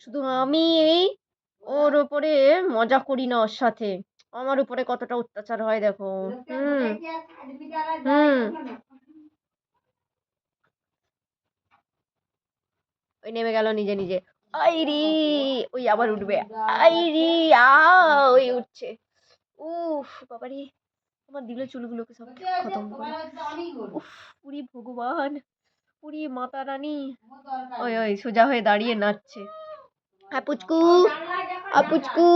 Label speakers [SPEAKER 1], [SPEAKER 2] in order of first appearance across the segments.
[SPEAKER 1] শুধু আমি ওর ওপরে মজা করি না, ওর সাথে আমার উপরে কতটা অত্যাচার হয় দেখো। ওই নেমে গেল নিজে নিজে। আইরি, ওই আবার উঠবে। আইরি, ওই উঠছে। উফ বাবারি, আমার দিল চুলগুলোকে সব খতম করে। উফ, পুরি ভগবান, পুরি মাতা রানী। ওই ওই সোজা হয়ে দাঁড়িয়ে নাচছে। আপুচকু, আপুচকু,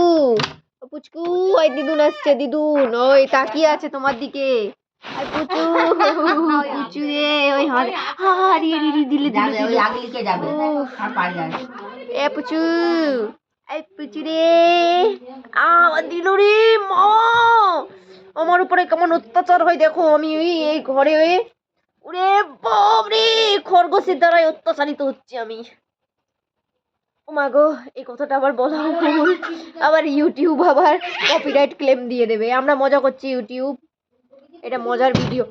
[SPEAKER 1] আপুচকু, ওই দিদুন আসছে, দিদুন ওই তাকিয়ে আছে তোমার দিকে। পুচু, পুচু রে, ওই হারিয়ে দিলে এ পুচু, এই পুচু রে, আমার দিল রে মা, আমার উপরে কেমন অত্যাচার হয় দেখো। আমি এই ঘরে ওরে বাপরে, খরগোশের দ্বারাই অত্যাচারিত হচ্ছে আমি। ও মা গো, এই কথাটা আবার বলা ভুল, আবার ইউটিউব আবার কপিরাইট ক্লেম দিয়ে দেবে। আমরা মজা করছি, ইউটিউব এটা মজার ভিডিও,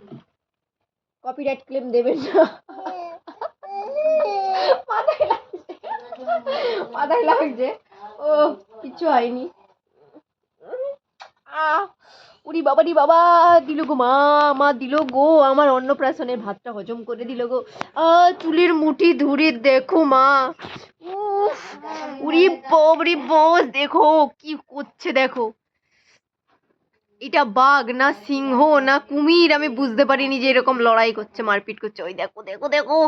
[SPEAKER 1] কপিরাইট ক্লেম দেবেন না। মাথায় লাগছে, ও কিছু হয়নি। উরি বাবারি বাবা, দিল গো মা, মা দিল গো, আমার অন্নপ্রাশনের ভাতটা হজম করে দিল গো। চুলের মুঠি ধরে দেখো মা, উরি বাবরি বস, দেখো কি করছে দেখো। এটা বাঘ না সিংহ না কুমির আমি বুঝতে পারিনি যে এরকম লড়াই করছে, মারপিট করছে। ওই দেখো দেখো দেখো,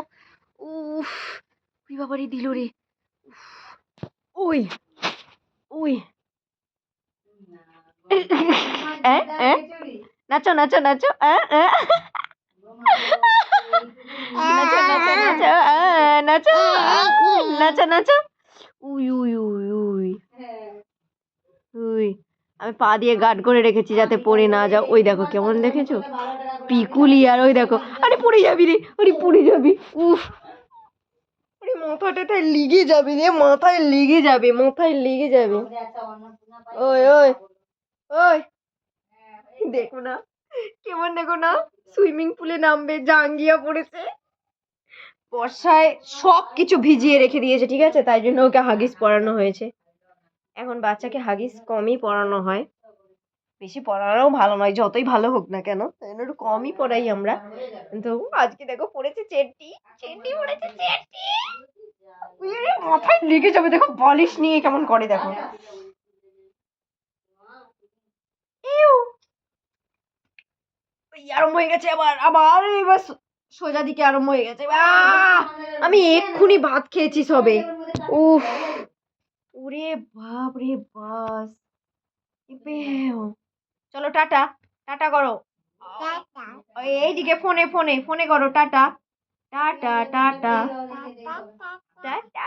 [SPEAKER 1] উফ, উরি বাবারি দিল রে। ওই ওই নাচো নাচো নাচো, নাচো নাচো নাচো, নাচো নাচো নাচো। উই উই উই উই উই, আমি পা দিয়ে গার্ড করে রেখেছি যাতে পড়ে না যাও। ওই দেখো কেমন দেখেছো পিকুলি, আর ওই দেখো, আরে পড়ে যাবি রে, আরে পড়ে যাবি। উফ, আরে মাথাটাতে লেগে যাবে রে, মাথায় লেগে যাবে, মাথায় লেগে যাবে। ওই ওই ওই, দেখো না কেমন, দেখো না সুইমিং পুলে নামবে, জাঙ্গিয়া পড়েছে। বর্ষায় সব কিছু ভিজিয়ে রেখে দিয়েছে, ঠিক আছে, তাই জন্য ওকে হাগিস পরানো হয়েছে। এখন বাচ্চাকে হাগিস কমই পরানো হয়, বেশি পরানোও ভালো নয়, যতই ভালো হোক না কেন, তাই জন্য একটু কমই পরাই আমরা। কিন্তু আজকে দেখো পড়েছে চেট্টি, চেট্টি পড়েছে চেট্টি, মাথায় লেগে যাবে। দেখো বালিশ নিয়ে কেমন করে দেখো। আরম্ভ হয়ে গেছে, আবার আবার এবার সোজা দিকে আরম্ভ হয়ে গেছে। আমি এক্ষুনি ভাত খেয়েছি সবে। উফ, ওরে বাপ রে বাস। চলো টাটা, টাটা করো, এইদিকে ফোনে ফোনে ফোনে করো টাটা, টাটা টাটা টাটা।